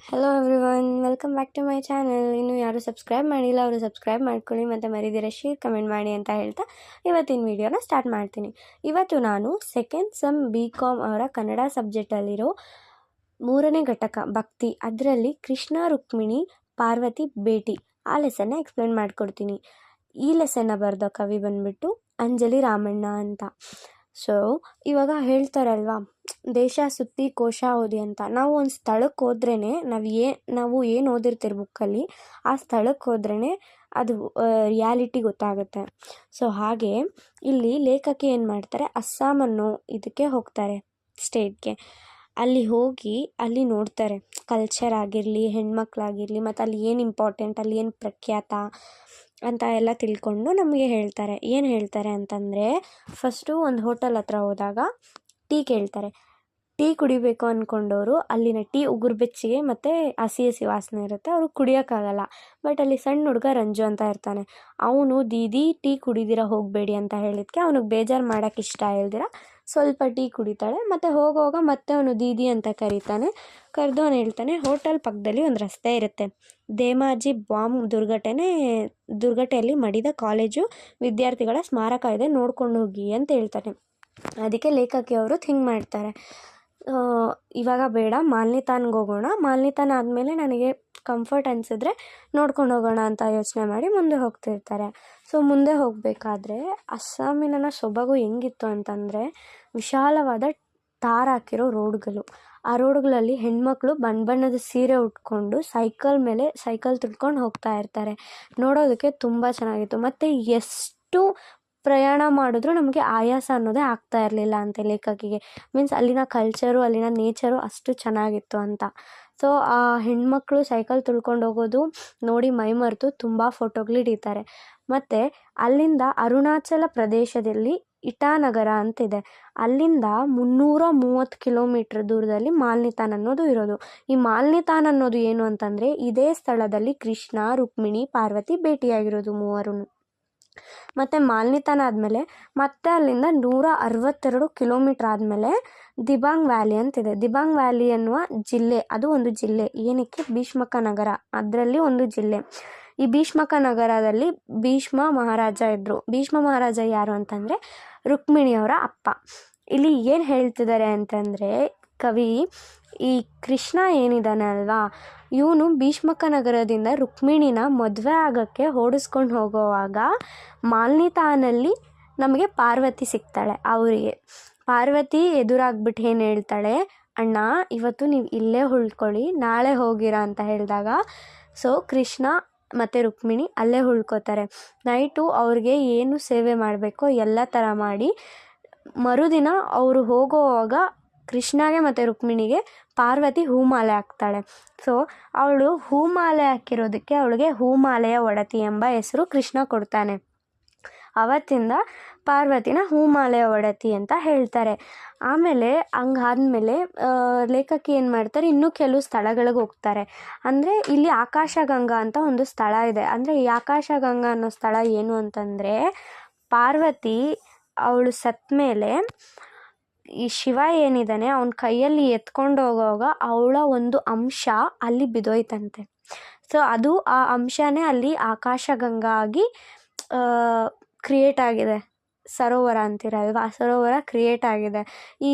Hello everyone, welcome back to my channel. ಇನ್ನು ಯಾರು subscribe ಮಾಡಿಲ್ಲ ಅವರು ಸಬ್ಸ್ಕ್ರೈಬ್ ಮಾಡ್ಕೊಳ್ಳಿ ಮತ್ತು ಮರಿದಿರ ಶೇರ್ ಕಮೆಂಟ್ ಮಾಡಿ ಅಂತ ಹೇಳ್ತಾ ಇವತ್ತಿನ ವಿಡಿಯೋನ ಸ್ಟಾರ್ಟ್ ಮಾಡ್ತೀನಿ. ಇವತ್ತು ನಾನು ಸೆಕೆಂಡ್ ಸೆಮ್ BCom ಅವರ ಕನ್ನಡ ಸಬ್ಜೆಕ್ಟಲ್ಲಿರೋ 3ನೇ ಘಟಕ ಭಕ್ತಿ, ಅದರಲ್ಲಿ ಕೃಷ್ಣ ರುಕ್ಮಿಣಿ ಪಾರ್ವತಿ ಭೇಟಿ ಆ ಲೆಸನ್ನ ಎಕ್ಸ್ಪ್ಲೇನ್ ಮಾಡಿಕೊಡ್ತೀನಿ. ಈ ಲೆಸನ್ನ ಬರೆದ ಕವಿ ಬಂದುಬಿಟ್ಟು ಅಂಜಲಿ ರಾಮಣ್ಣ ಅಂತ. ಸೊ ಇವಾಗ ಹೇಳ್ತಾರಲ್ವಾ, ದೇಶ ಸುತ್ತಿ ಕೋಶ ಓದಿ ಅಂತ. ನಾವು ಒಂದು ಸ್ಥಳಕ್ಕೆ ಹೋದ್ರೇ ನಾವು ಏನು ಓದಿರ್ತೀರಿ ಬುಕ್ಕಲ್ಲಿ, ಆ ಸ್ಥಳಕ್ಕೆ ಹೋದ್ರೇ ಅದು ರಿಯಾಲಿಟಿ ಗೊತ್ತಾಗುತ್ತೆ. ಸೊ ಹಾಗೆ ಇಲ್ಲಿ ಲೇಖಕಿ ಏನು ಮಾಡ್ತಾರೆ, ಅಸ್ಸಾಂ ಅನ್ನೋ ಇದಕ್ಕೆ ಹೋಗ್ತಾರೆ, ಸ್ಟೇಟ್ಗೆ. ಅಲ್ಲಿ ಹೋಗಿ ಅಲ್ಲಿ ನೋಡ್ತಾರೆ ಕಲ್ಚರ್ ಆಗಿರಲಿ, ಹೆಣ್ಮಕ್ಳಾಗಿರಲಿ, ಮತ್ತು ಅಲ್ಲಿ ಏನು ಇಂಪಾರ್ಟೆಂಟ್, ಅಲ್ಲಿ ಏನು ಪ್ರಖ್ಯಾತ ಅಂತ ಎಲ್ಲ ತಿಳ್ಕೊಂಡು ನಮಗೆ ಹೇಳ್ತಾರೆ. ಏನು ಹೇಳ್ತಾರೆ ಅಂತಂದರೆ, ಫಸ್ಟು ಒಂದು ಹೋಟೆಲ್ ಹತ್ರ ಹೋದಾಗ ಟೀ ಕೇಳ್ತಾರೆ. ಟೀ ಕುಡಿಬೇಕು ಅಂದ್ಕೊಂಡವರು ಅಲ್ಲಿನ ಟೀ ಉಗುರು ಬೆಚ್ಚಗೆ ಮತ್ತು ಹಸಿ ವಾಸನೆ ಇರುತ್ತೆ, ಅವ್ರು ಕುಡಿಯೋಕ್ಕಾಗಲ್ಲ. ಬಟ್ ಅಲ್ಲಿ ಸಣ್ಣ ಹುಡುಗ ರಂಜು ಅಂತ ಇರ್ತಾನೆ. ಅವನು ದೀದಿ ಟೀ ಕುಡಿದಿರ ಹೋಗಬೇಡಿ ಅಂತ ಹೇಳಿದ್ಕೆ ಅವನಿಗೆ ಬೇಜಾರು ಮಾಡೋಕ್ಕೆ ಇಷ್ಟ ಇಲ್ದಿರ ಸ್ವಲ್ಪ ಟೀ ಕುಡಿತಾಳೆ. ಮತ್ತು ಹೋಗುವಾಗ ಮತ್ತೆ ಅವನು ದೀದಿ ಅಂತ ಕರೀತಾನೆ. ಕರೆದು ಅವನು ಹೇಳ್ತಾನೆ, ಹೋಟೆಲ್ ಪಕ್ಕದಲ್ಲಿ ಒಂದು ರಸ್ತೆ ಇರುತ್ತೆ, ಧೇಮಾಜಿ ಬಾಂಬ್ ದುರ್ಘಟನೆಯಲ್ಲಿ ಮಡಿದ ಕಾಲೇಜು ವಿದ್ಯಾರ್ಥಿಗಳ ಸ್ಮಾರಕ ಇದೆ, ನೋಡ್ಕೊಂಡು ಹೋಗಿ ಅಂತ ಹೇಳ್ತಾನೆ. ಅದಕ್ಕೆ ಲೇಖಕಿಯವರು ಥಿಂಕ್ ಮಾಡ್ತಾರೆ, ಇವಾಗ ಬೇಡ, ಮಾಲ್ನಿತಾನ್ಗೆ ಹೋಗೋಣ, ಮಾಲ್ನಿತಾನ್ ಆದಮೇಲೆ ನನಗೆ ಕಂಫರ್ಟ್ ಅನಿಸಿದ್ರೆ ನೋಡ್ಕೊಂಡು ಹೋಗೋಣ ಅಂತ ಯೋಚನೆ ಮಾಡಿ ಮುಂದೆ ಹೋಗ್ತಿರ್ತಾರೆ. ಸೊ ಮುಂದೆ ಹೋಗಬೇಕಾದ್ರೆ ಅಸ್ಸಾಮಿನ ಸೊಬಗು ಹೆಂಗಿತ್ತು ಅಂತಂದರೆ, ವಿಶಾಲವಾದ ಟಾರ್ ಹಾಕಿರೋ ರೋಡ್ಗಳು. ಆ ರೋಡ್ಗಳಲ್ಲಿ ಹೆಣ್ಮಕ್ಳು ಬಣ್ಣದ ಸೀರೆ ಉಟ್ಕೊಂಡು ಸೈಕಲ್ ತುಳ್ಕೊಂಡು ಹೋಗ್ತಾ ಇರ್ತಾರೆ. ನೋಡೋದಕ್ಕೆ ತುಂಬ ಚೆನ್ನಾಗಿತ್ತು. ಮತ್ತು ಎಷ್ಟು ಪ್ರಯಾಣ ಮಾಡಿದ್ರು ನಮಗೆ ಆಯಾಸ ಅನ್ನೋದೇ ಆಗ್ತಾ ಇರಲಿಲ್ಲ ಅಂತೆ ಲೇಖಕಿಗೆ. ಮೀನ್ಸ್ ಅಲ್ಲಿನ ಕಲ್ಚರು, ಅಲ್ಲಿನ ನೇಚರು ಅಷ್ಟು ಚೆನ್ನಾಗಿತ್ತು ಅಂತ. ಸೊ ಆ ಹೆಣ್ಮಕ್ಳು ಸೈಕಲ್ ತುಳ್ಕೊಂಡು ಹೋಗೋದು ನೋಡಿ ಮೈಮರೆತು ತುಂಬ ಫೋಟೋಗಳು ಹಿಡಿತಾರೆ. ಮತ್ತು ಅಲ್ಲಿಂದ ಅರುಣಾಚಲ ಪ್ರದೇಶದಲ್ಲಿ ಇಟಾನಗರ ಅಂತಿದೆ, ಅಲ್ಲಿಂದ 330 ಕಿಲೋಮೀಟ್ರ್ ದೂರದಲ್ಲಿ ಮಾಲ್ನಿತಾನ್ ಅನ್ನೋದು ಇರೋದು. ಈ ಮಾಲ್ನಿತಾನ್ ಅನ್ನೋದು ಏನು ಅಂತಂದರೆ, ಇದೇ ಸ್ಥಳದಲ್ಲಿ ಕೃಷ್ಣ, ರುಕ್ಮಿಣಿ, ಪಾರ್ವತಿ ಭೇಟಿಯಾಗಿರೋದು ಮೂವರು. ಮತ್ತು ಮಾಲ್ನಿತಾನ್ ಆದಮೇಲೆ ಮತ್ತೆ ಅಲ್ಲಿಂದ 162 ಕಿಲೋಮೀಟ್ರ್ ಆದಮೇಲೆ ದಿಬಾಂಗ್ ವ್ಯಾಲಿ ಅಂತಿದೆ. ದಿಬಾಂಗ್ ವ್ಯಾಲಿ ಅನ್ನುವ ಜಿಲ್ಲೆ, ಅದು ಒಂದು ಜಿಲ್ಲೆ. ಏನಕ್ಕೆ, ಭೀಷ್ಮಕ ನಗರ ಅದರಲ್ಲಿ ಒಂದು ಜಿಲ್ಲೆ. ಈ ಭೀಷ್ಮಕ ನಗರದಲ್ಲಿ ಭೀಷ್ಮ ಮಹಾರಾಜ ಇದ್ದರು. ಭೀಷ್ಮ ಮಹಾರಾಜ ಯಾರು ಅಂತಂದರೆ ರುಕ್ಮಿಣಿಯವರ ಅಪ್ಪ. ಇಲ್ಲಿ ಏನು ಹೇಳ್ತಿದ್ದಾರೆ ಅಂತಂದರೆ ಕವಿ, ಈ ಕೃಷ್ಣ ಏನಿದ್ದಾನೆ ಅಲ್ವಾ, ಇವನು ಭೀಷ್ಮಕ ನಗರದಿಂದ ರುಕ್ಮಿಣಿನ ಮದುವೆ ಆಗೋಕ್ಕೆ ಓಡಿಸ್ಕೊಂಡು ಹೋಗೋವಾಗ ಮಾಲ್ನಿತಾನಲ್ಲಿ ನಮಗೆ ಪಾರ್ವತಿ ಸಿಗ್ತಾಳೆ. ಅವರಿಗೆ ಪಾರ್ವತಿ ಎದುರಾಗ್ಬಿಟ್ಟು ಏನು ಹೇಳ್ತಾಳೆ, ಅಣ್ಣ ಇವತ್ತು ನೀವು ಇಲ್ಲೇ ಉಳ್ಕೊಳ್ಳಿ, ನಾಳೆ ಹೋಗಿರಾ ಅಂತ ಹೇಳಿದಾಗ ಸೊ ಕೃಷ್ಣ ಮತ್ತು ರುಕ್ಮಿಣಿ ಅಲ್ಲೇ ಉಳ್ಕೋತಾರೆ. ನೈಟು ಅವ್ರಿಗೆ ಏನು ಸೇವೆ ಮಾಡಬೇಕೋ ಎಲ್ಲ ಥರ ಮಾಡಿ, ಮರುದಿನ ಅವರು ಹೋಗೋವಾಗ ಕೃಷ್ಣಗೆ ಮತ್ತು ರುಕ್ಮಿಣಿಗೆ ಪಾರ್ವತಿ ಹೂಮಾಲೆ ಹಾಕ್ತಾಳೆ. ಸೊ ಅವಳು ಹೂಮಾಲೆ ಹಾಕಿರೋದಕ್ಕೆ ಅವಳಿಗೆ ಹೂಮಾಲೆಯ ಒಡತಿ ಎಂಬ ಹೆಸರು ಕೃಷ್ಣ ಕೊಡ್ತಾನೆ. ಅವತ್ತಿಂದ ಪಾರ್ವತಿನ ಹೂಮಾಲೆಯ ಒಡತಿ ಅಂತ ಹೇಳ್ತಾರೆ. ಆಮೇಲೆ ಹಂಗಾದ್ಮೇಲೆ ಲೇಖಕಿ ಏನು ಮಾಡ್ತಾರೆ, ಇನ್ನೂ ಕೆಲವು ಸ್ಥಳಗಳಿಗೆ ಹೋಗ್ತಾರೆ. ಅಂದರೆ ಇಲ್ಲಿ ಆಕಾಶಗಂಗಾ ಅಂತ ಒಂದು ಸ್ಥಳ ಇದೆ. ಅಂದರೆ ಈ ಆಕಾಶಗಂಗಾ ಅನ್ನೋ ಸ್ಥಳ ಏನು ಅಂತಂದರೆ, ಪಾರ್ವತಿ ಅವಳು ಸತ್ತ ಮೇಲೆ ಈ ಶಿವ ಏನಿದ್ದಾನೆ ಅವನ ಕೈಯಲ್ಲಿ ಎತ್ಕೊಂಡು ಹೋಗುವಾಗ ಅವಳ ಒಂದು ಅಂಶ ಅಲ್ಲಿ ಬಿದ್ದೋಯ್ತಂತೆ. ಸೊ ಅದು ಆ ಅಂಶನೇ ಅಲ್ಲಿ ಆಕಾಶಗಂಗಾ ಆಗಿ ಕ್ರಿಯೇಟ್ ಆಗಿದೆ. ಸರೋವರ ಅಂತೀರಲ್ವ, ಆ ಸರೋವರ ಕ್ರಿಯೇಟ್ ಆಗಿದೆ. ಈ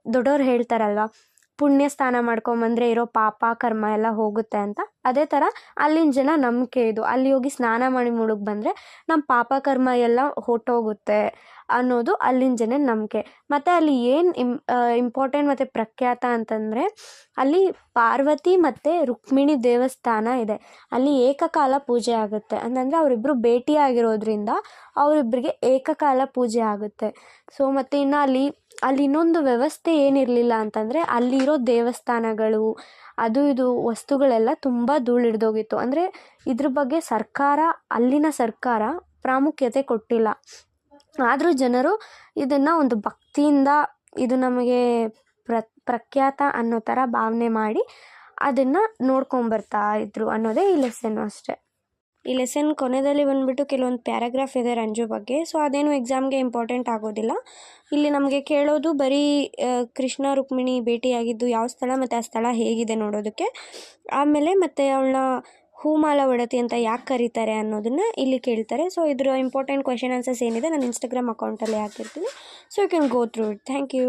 ದೊಡ್ಡವ್ರು ಹೇಳ್ತಾರಲ್ವ, ಪುಣ್ಯ ಸ್ನಾನ ಮಾಡ್ಕೊಂಬಂದರೆ ಇರೋ ಪಾಪ ಕರ್ಮ ಎಲ್ಲ ಹೋಗುತ್ತೆ ಅಂತ. ಅದೇ ಥರ ಅಲ್ಲಿನ ಜನ ನಂಬಿಕೆ ಇದು. ಅಲ್ಲಿ ಹೋಗಿ ಸ್ನಾನ ಮಾಡಿ ಮುಳುಗಿ ಬಂದರೆ ನಮ್ಮ ಪಾಪ ಕರ್ಮ ಎಲ್ಲ ಹೊಟ್ಟೋಗುತ್ತೆ ಅನ್ನೋದು ಅಲ್ಲಿನ ಜನ ನಂಬಿಕೆ. ಮತ್ತು ಅಲ್ಲಿ ಏನು ಇಂಪಾರ್ಟೆಂಟ್ ಮತ್ತು ಪ್ರಖ್ಯಾತ ಅಂತಂದರೆ, ಅಲ್ಲಿ ಪಾರ್ವತಿ ಮತ್ತು ರುಕ್ಮಿಣಿ ದೇವಸ್ಥಾನ ಇದೆ. ಅಲ್ಲಿ ಏಕಕಾಲ ಪೂಜೆ ಆಗುತ್ತೆ. ಅಂತಂದರೆ ಅವರಿಬ್ಬರು ಭೇಟಿಯಾಗಿರೋದ್ರಿಂದ ಅವರಿಬ್ಬರಿಗೆ ಏಕಕಾಲ ಪೂಜೆ ಆಗುತ್ತೆ. ಸೊ ಮತ್ತು ಇನ್ನು ಅಲ್ಲಿ ಇನ್ನೊಂದು ವ್ಯವಸ್ಥೆ ಏನಿರಲಿಲ್ಲ ಅಂತಂದರೆ, ಅಲ್ಲಿರೋ ದೇವಸ್ಥಾನಗಳು ಅದು ಇದು ವಸ್ತುಗಳೆಲ್ಲ ತುಂಬ ಧೂಳು ಹಿಡ್ದೋಗಿತ್ತು. ಅಂದರೆ ಇದ್ರ ಬಗ್ಗೆ ಅಲ್ಲಿನ ಸರ್ಕಾರ ಪ್ರಾಮುಖ್ಯತೆ ಕೊಟ್ಟಿಲ್ಲ. ಆದರೂ ಜನರು ಇದನ್ನು ಒಂದು ಭಕ್ತಿಯಿಂದ ಇದು ನಮಗೆ ಪ್ರಖ್ಯಾತ ಅನ್ನೋ ಥರ ಭಾವನೆ ಮಾಡಿ ಅದನ್ನು ನೋಡ್ಕೊಂಬರ್ತಾ ಇದ್ರು ಅನ್ನೋದೇ ಈ ಲೆಸನ್ನು ಅಷ್ಟೆ. ಈ ಲೆಸನ್ ಕೊನೆಯಲ್ಲಿ ಬಂದುಬಿಟ್ಟು ಕೆಲವೊಂದು ಪ್ಯಾರಾಗ್ರಾಫ್ ಇದೆ ರಂಜು ಬಗ್ಗೆ. ಸೊ ಅದೇನು ಎಕ್ಸಾಮ್ಗೆ ಇಂಪಾರ್ಟೆಂಟ್ ಆಗೋದಿಲ್ಲ. ಇಲ್ಲಿ ನಮಗೆ ಕೇಳೋದು ಬರೀ ಕೃಷ್ಣ ರುಕ್ಮಿಣಿ ಭೇಟಿಯಾಗಿದ್ದು ಯಾವ ಸ್ಥಳ ಮತ್ತು ಆ ಸ್ಥಳ ಹೇಗಿದೆ ನೋಡೋದಕ್ಕೆ. ಆಮೇಲೆ ಮತ್ತು ಅವಳನ್ನ ಹೂಮಾಲ ಒಡತಿ ಅಂತ ಯಾಕೆ ಕರೀತಾರೆ ಅನ್ನೋದನ್ನು ಇಲ್ಲಿ ಕೇಳ್ತಾರೆ. ಸೊ ಇದರ ಇಂಪಾರ್ಟೆಂಟ್ ಕ್ವೆಶನ್ ಆನ್ಸರ್ಸ್ ಏನಿದೆ ನಾನು ಇನ್ಸ್ಟಾಗ್ರಾಮ್ ಅಕೌಂಟಲ್ಲಿ ಹಾಕಿರ್ತೀನಿ. So you can go through it. Thank you.